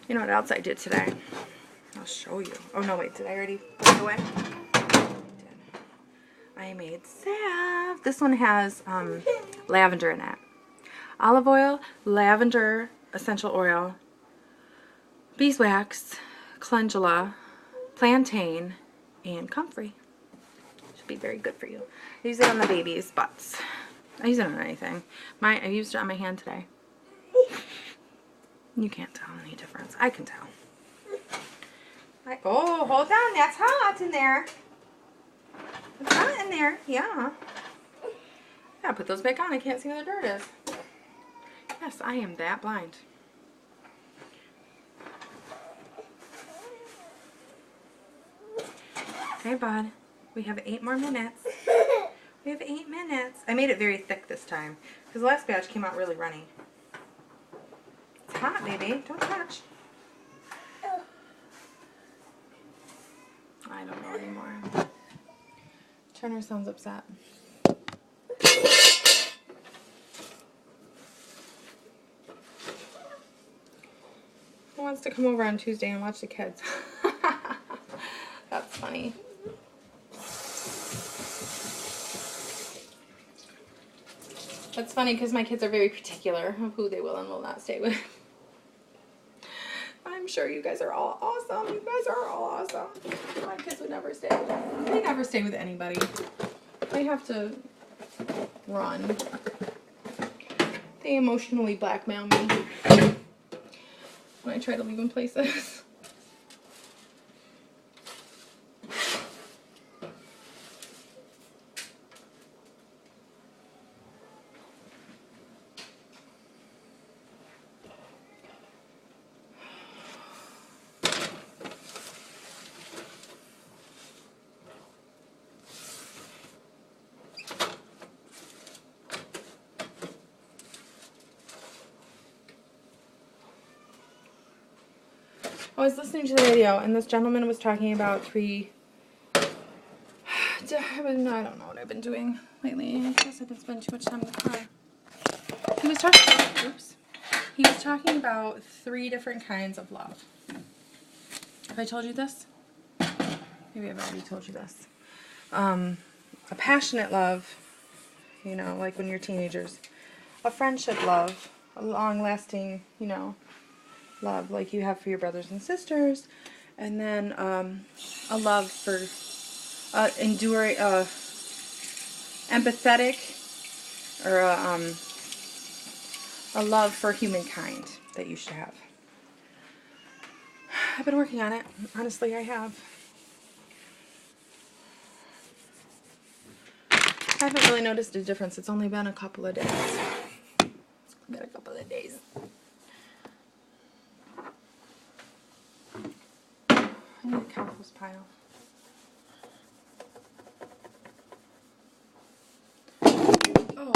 You know what else I did today? I'll show you. Oh no, wait, did I already put it away? I made salve. This one has lavender in it. Olive oil, lavender essential oil, beeswax, calendula, plantain, and comfrey. Should be very good for you. I use it on the baby's butts. I use it on anything. I used it on my hand today. You can't tell any difference. I can tell. Oh, hold on. That's hot in there. It's hot in there. Yeah. I gotta put those back on. I can't see where the dirt is. Yes, I am that blind. Okay, bud. We have 8 more minutes. We have 8 minutes. I made it very thick this time because the last batch came out really runny. It's hot, baby. Don't touch. I don't know anymore. Turner sounds upset. Who wants to come over on Tuesday and watch the kids? That's funny. That's funny because my kids are very particular of who they will and will not stay with. I'm sure you guys are all awesome. You guys are all awesome. My kids would never stay. They never stay with anybody. They have to run. They emotionally blackmail me when I try to leave them places. I was listening to the radio, and this gentleman was talking about 3... I don't know what I've been doing lately. I guess I've been spending too much time in the car. He was talking about 3 different kinds of love. Have I told you this? Maybe I've already told you this. A passionate love, you know, like when you're teenagers. A friendship love, a long-lasting, you know, love like you have for your brothers and sisters, and then a love for enduring, empathetic, or a love for humankind that you should have. I've been working on it. Honestly, I have. I haven't really noticed a difference. It's only been a couple of days. It's been a couple of days. I need a compost pile. Oh.